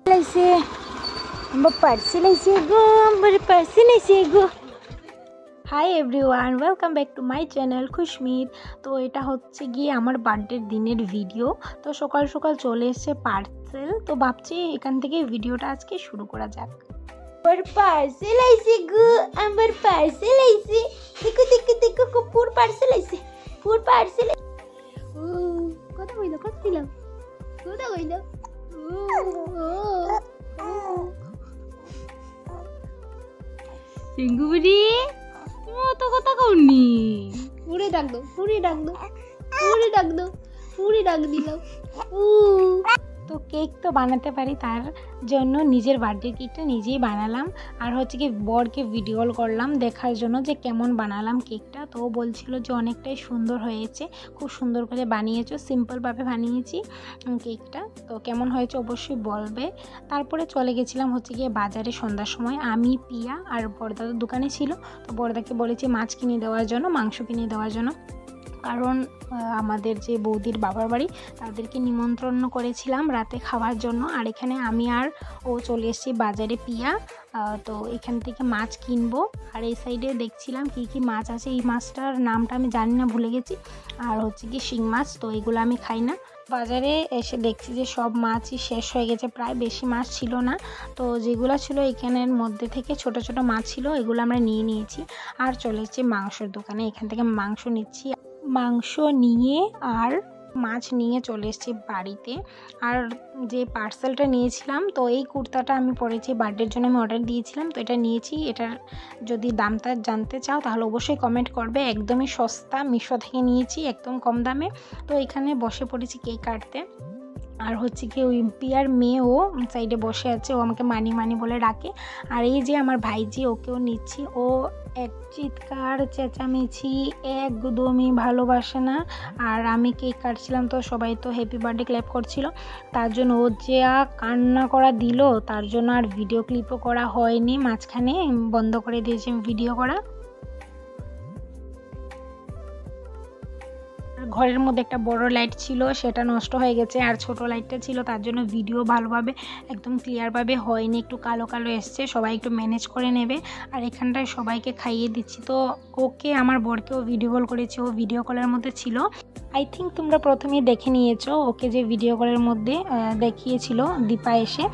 লাইছে আমার পার্সেল আইছে গো, আমার পার্সেল আইছে গো। Hi everyone, welcome back to my channel Khushmit. তো এটা হচ্ছে গিয়ে আমার বার্থডের দিনের ভিডিও। তো সকাল সকাল চলে এসেছে পার্সেল, তো ভাবছি এখান থেকে ভিডিওটা আজকে শুরু করা যাক। আমার পার্সেল আইছে গো, আমার পার্সেল আইছে। দেখো দেখো দেখো কপুর পার্সেল আইছে, পুর পার্সেল। ও কত কইলো, কত দিলাম, কত কইলো। সিঙ্গুরি মতো কথা কওনি, পুরি ডাক দো, পুরি ডাক দো, পুরি ডাক দো, পুরি ডাক দিলাম। তো কেক তো বানাতে পারি, তার জন্য নিজের বার্থডে কেকটা নিজেই বানালাম। আর হচ্ছে কি বরকে ভিডিও কল করলাম দেখার জন্য যে কেমন বানালাম কেকটা। তো বলছিল যে অনেকটাই সুন্দর হয়েছে, খুব সুন্দর করে বানিয়েছো, সিম্পলভাবে বানিয়েছি কেকটা। তো কেমন হয়েছে অবশ্যই বলবে। তারপরে চলে গেছিলাম হচ্ছে গিয়ে বাজারে সন্ধ্যার সময়। আমি, পিয়া আর বড়দা দোকানে ছিল। তো বড়দাকে বলেছি মাছ কিনে দেওয়ার জন্য, মাংস কিনে দেওয়ার জন্য, কারণ আমাদের যে বৌদির বাবার বাড়ি তাদেরকে নিমন্ত্রণ করেছিলাম রাতে খাওয়ার জন্য। আর এখানে আমি আর ও চলে এসেছি বাজারে, পিয়া। তো এখান থেকে মাছ কিনবো। আর এই সাইডে দেখছিলাম কি কি মাছ আছে। এই মাছটার নামটা আমি জানি না, ভুলে গেছি। আর হচ্ছে কি শিং মাছ, তো এগুলো আমি খাই না। বাজারে এসে দেখছি যে সব মাছই শেষ হয়ে গেছে, প্রায় বেশি মাছ ছিল না। তো যেগুলো ছিল এখানের মধ্যে থেকে ছোট ছোট মাছ ছিল, এগুলো আমরা নিয়ে নিয়েছি। আর চলে এসেছি মাংসের দোকানে, এখান থেকে মাংস নিচ্ছি। মাংস নিয়ে আর মাছ নিয়ে চলে এসেছি বাড়িতে। আর যে পার্সেলটা নিয়েছিলাম, তো এই কুর্তাটা আমি পরেছি বার্থডের জন্য, আমি অর্ডার দিয়েছিলাম। তো এটা নিয়েছি। এটার যদি দামটা জানতে চাও তাহলে অবশ্যই কমেন্ট করবে। একদমই সস্তা, মিশো থেকে নিয়েছি একদম কম দামে। তো এখানে বসে পড়েছি কেক কাটতে। আর হচ্ছে কি ওই পিয়ার মেয়েও সাইডে বসে আছে, ও আমাকে মানি মানি বলে ডাকে। আর এই যে আমার ভাইজি, ওকেও নিচ্ছি। ও এক চিৎকার চেঁচামেচি একদমই ভালোবাসে না। আর আমি কেক কাটছিলাম, তো সবাই তো হ্যাপি বার্থডে ক্ল্যাপ করছিল, তার জন্য ও যে কান্না করা দিল, তার জন্য আর ভিডিও ক্লিপও করা হয়নি, মাঝখানে বন্ধ করে দিয়েছি ভিডিও করা। ঘরের মধ্যে একটা বড় লাইট ছিল, সেটা নষ্ট হয়ে গেছে। আর ছোট লাইটটা ছিল, তার জন্য ভিডিও ভালোভাবে একদম ক্লিয়ারভাবে হয়নি, একটু কালো কালো এসছে। সবাই একটু ম্যানেজ করে নেবে। আর এখানটায় সবাইকে খাইয়ে দিচ্ছি। তো ওকে, আমার বরকেও ভিডিও কল করেছে, ও ভিডিও কলের মধ্যে ছিল। আই থিঙ্ক তোমরা প্রথমেই দেখে নিয়েছো ওকে, যে ভিডিও কলের মধ্যে দেখিয়েছিল দীপা এসে।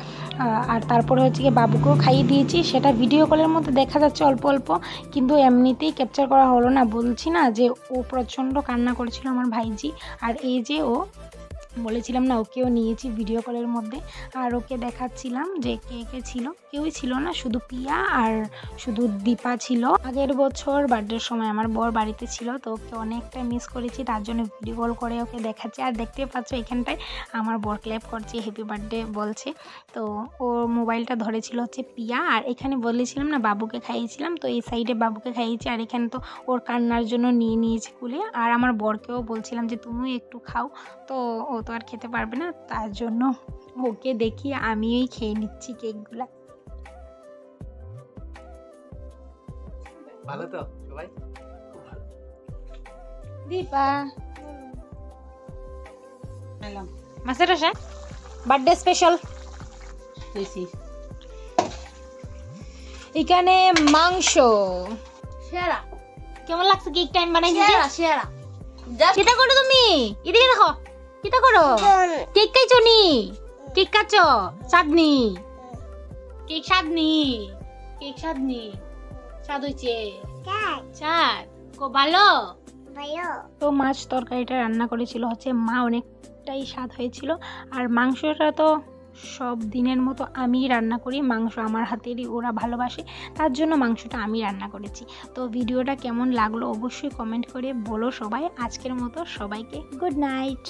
আর তারপরে হচ্ছে গিয়ে বাবুকেও খাইয়ে দিয়েছি, সেটা ভিডিও কলের মধ্যে দেখা যাচ্ছে অল্প অল্প, কিন্তু এমনিতেই ক্যাপচার করা হলো না। বলছি না যে ও প্রচণ্ড কান্না করেছিল আমার ভাইজি। আর এই যে ও বলেছিলাম না, ওকেও নিয়েছি ভিডিও কলের মধ্যে। আর ওকে দেখাচ্ছিলাম যে কে কে ছিল। কেউই ছিল না, শুধু পিয়া আর শুধু দীপা ছিল। আগের বছর বার্থডের সময় আমার বর বাড়িতে ছিল, তো ওকে অনেকটা মিস করেছি, তার জন্য ভিডিও কল করে ওকে দেখাচ্ছি। আর দেখতে পাচ্ছ এখানটায় আমার বর ক্ল্যাপ করছে, হ্যাপি বার্থডে বলছে। তো ওর মোবাইলটা ধরেছিল হচ্ছে পিয়া। আর এখানে বলেছিলাম না বাবুকে খাইয়েছিলাম, তো এই সাইডে বাবুকে খাইয়েছি। আর এখানে তো ওর কান্নার জন্য নিয়ে নিয়েছি কুলে। আর আমার বরকেও বলছিলাম যে তুমি একটু খাও, তো ও তো আর খেতে পারবে না, তার জন্য ওকে দেখিয়ে আমিই খেয়ে নিচ্ছি কেকগুলা। ভালো তো সবাই? দীপা মাছের রসা বার্থডে স্পেশাল এখানে মাংস। সেরা কেমন লাগছে কেক টাইম বানাইছি? সেরা কিটা করো তুমি? এদিকে দেখো, কিটা করো? কেক খাইছো নি? কেক খাচ্ছ? চাঁদনি কেক, চাঁদনি কেক, চাঁদনি স্বাদ হইছে, চাঁদ কো ভালো। তো মাছ তরকারিটা রান্না করেছিল হচ্ছে মা, অনেকটাই স্বাদ হয়েছিল। আর মাংসটা তো সব দিনের মতো আমি রান্না করি, মাংস আমার হাতেরই ওরা ভালোবাসে, তার জন্য মাংসটা আমি রান্না করেছি। তো ভিডিওটা কেমন লাগলো অবশ্যই কমেন্ট করে বলো সবাই। আজকের মতো সবাইকে গুড নাইট।